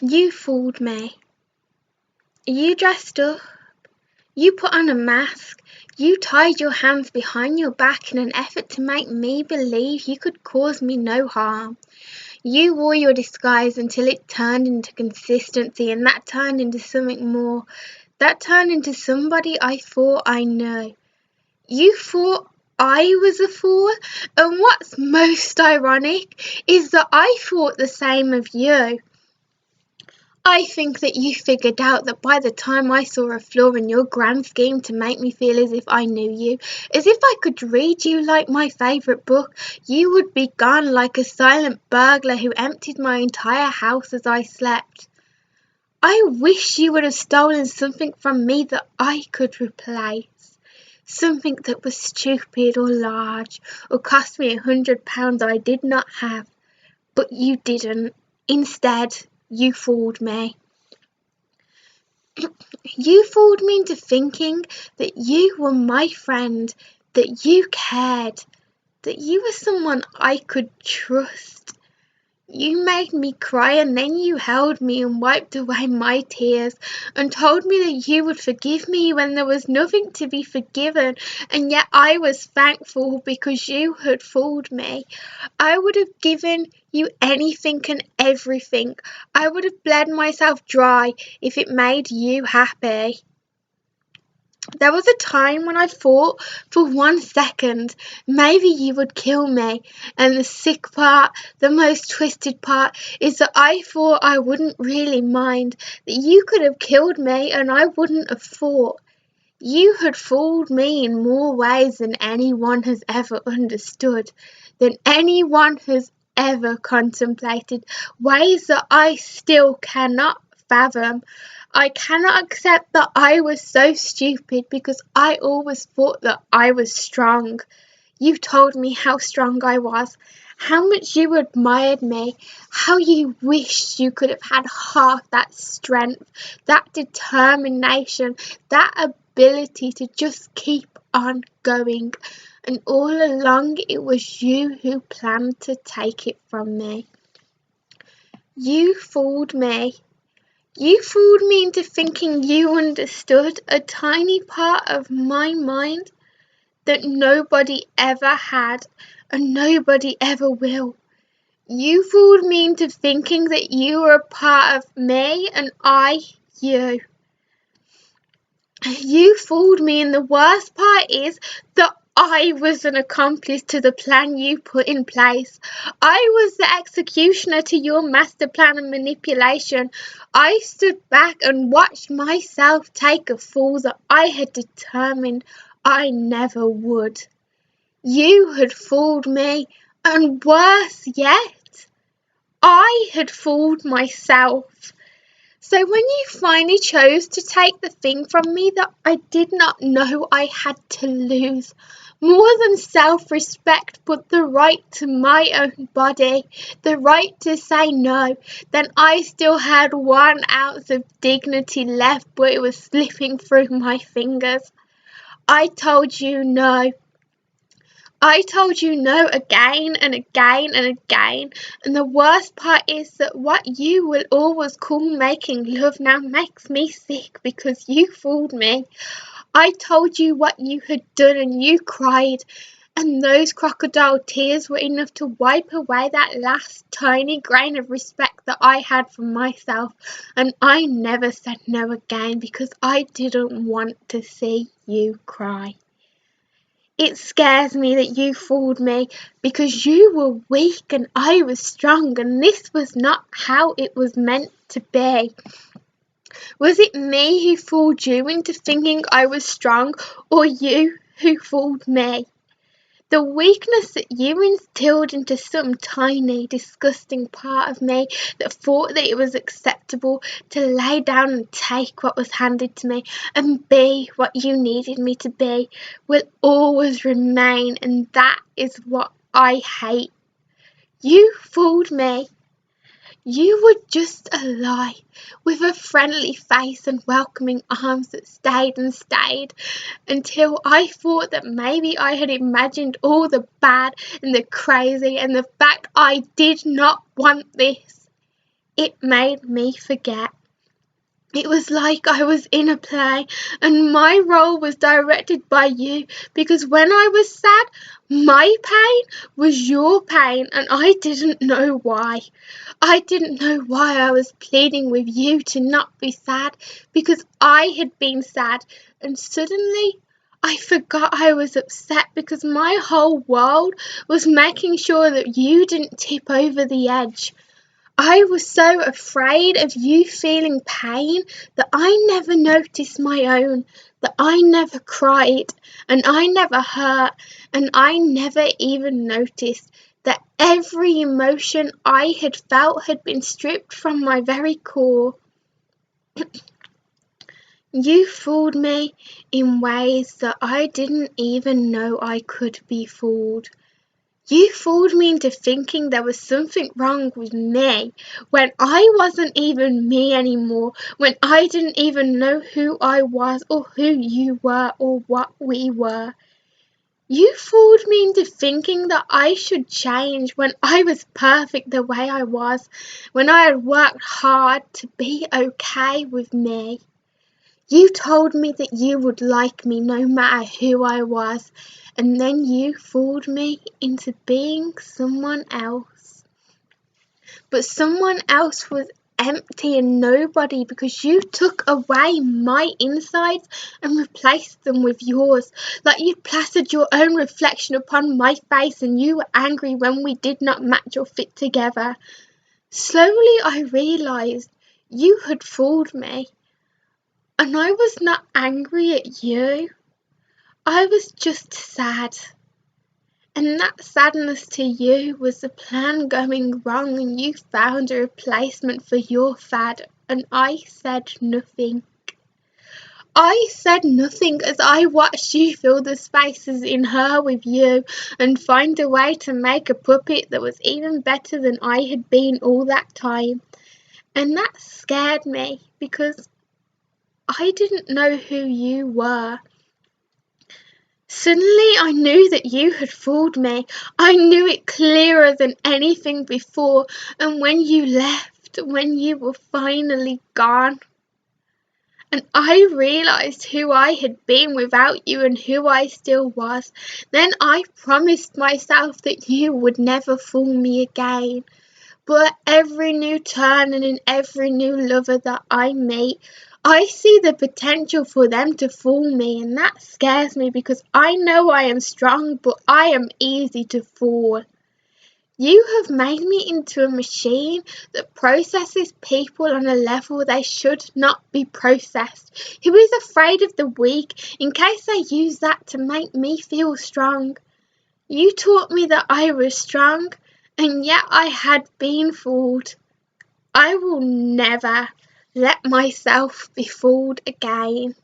You fooled me. You dressed up. You put on a mask. You tied your hands behind your back in an effort to make me believe you could cause me no harm. You wore your disguise until it turned into consistency, and that turned into something more. That turned into somebody I thought I knew. You thought I was a fool, and what's most ironic is that I thought the same of you. I think that you figured out that by the time I saw a flaw in your grand scheme to make me feel as if I knew you, as if I could read you like my favourite book, you would be gone like a silent burglar who emptied my entire house as I slept. I wish you would have stolen something from me that I could replace. Something that was stupid or large, or cost me £100 I did not have. But you didn't. Instead, you fooled me. You fooled me into thinking that you were my friend, that you cared, that you were someone I could trust. You made me cry, and then you held me and wiped away my tears and told me that you would forgive me when there was nothing to be forgiven, and yet I was thankful because you had fooled me. I would have given you anything and everything. I would have bled myself dry if it made you happy. There was a time when I thought for 1 second maybe you would kill me, and the sick part, the most twisted part, is that I thought I wouldn't really mind, that you could have killed me and I wouldn't have fought. You had fooled me in more ways than anyone has ever understood, than anyone has ever contemplated, ways that I still cannot fathom. I cannot accept that I was so stupid because I always thought that I was strong. You told me how strong I was, how much you admired me, how you wished you could have had half that strength, that determination, that ability to just keep on going. And all along it was you who planned to take it from me. You fooled me. You fooled me into thinking you understood a tiny part of my mind that nobody ever had and nobody ever will. You fooled me into thinking that you were a part of me and I you. You fooled me, and the worst part is that I was an accomplice to the plan you put in place. I was the executioner to your master plan of manipulation. I stood back and watched myself take a fall that I had determined I never would. You had fooled me, and worse yet, I had fooled myself. So when you finally chose to take the thing from me that I did not know I had to lose, more than self-respect but the right to my own body, the right to say no, then I still had 1 ounce of dignity left, but it was slipping through my fingers. I told you no. I told you no again and again and again, and the worst part is that what you will always call making love now makes me sick because you fooled me. I told you what you had done and you cried, and those crocodile tears were enough to wipe away that last tiny grain of respect that I had for myself, and I never said no again because I didn't want to see you cry. It scares me that you fooled me because you were weak and I was strong, and this was not how it was meant to be. Was it me who fooled you into thinking I was strong, or you who fooled me? The weakness that you instilled into some tiny, disgusting part of me that thought that it was acceptable to lay down and take what was handed to me and be what you needed me to be will always remain, and that is what I hate. You fooled me. You were just a lie, with a friendly face and welcoming arms that stayed and stayed, until I thought that maybe I had imagined all the bad and the crazy and the fact I did not want this. It made me forget. It was like I was in a play and my role was directed by you, because when I was sad, my pain was your pain and I didn't know why. I didn't know why I was pleading with you to not be sad, because I had been sad, and suddenly I forgot I was upset because my whole world was making sure that you didn't tip over the edge. I was so afraid of you feeling pain that I never noticed my own, that I never cried, and I never hurt, and I never even noticed that every emotion I had felt had been stripped from my very core. You fooled me in ways that I didn't even know I could be fooled. You fooled me into thinking there was something wrong with me when I wasn't even me anymore, when I didn't even know who I was or who you were or what we were. You fooled me into thinking that I should change when I was perfect the way I was, when I had worked hard to be okay with me. You told me that you would like me no matter who I was, and then you fooled me into being someone else. But someone else was empty and nobody, because you took away my insides and replaced them with yours, like you plastered your own reflection upon my face and you were angry when we did not match or fit together. Slowly I realised you had fooled me. And I was not angry at you. I was just sad. And that sadness to you was the plan going wrong and you found a replacement for your fad, and I said nothing. I said nothing as I watched you fill the spaces in her with you and find a way to make a puppet that was even better than I had been all that time. And that scared me because I didn't know who you were. Suddenly I knew that you had fooled me. I knew it clearer than anything before, and when you left, when you were finally gone, and I realised who I had been without you and who I still was, then I promised myself that you would never fool me again. But at every new turn and in every new lover that I meet, I see the potential for them to fool me, and that scares me because I know I am strong, but I am easy to fool. You have made me into a machine that processes people on a level they should not be processed, who is afraid of the weak in case they use that to make me feel strong. You taught me that I was strong, and yet I had been fooled. I will never let myself be fooled again.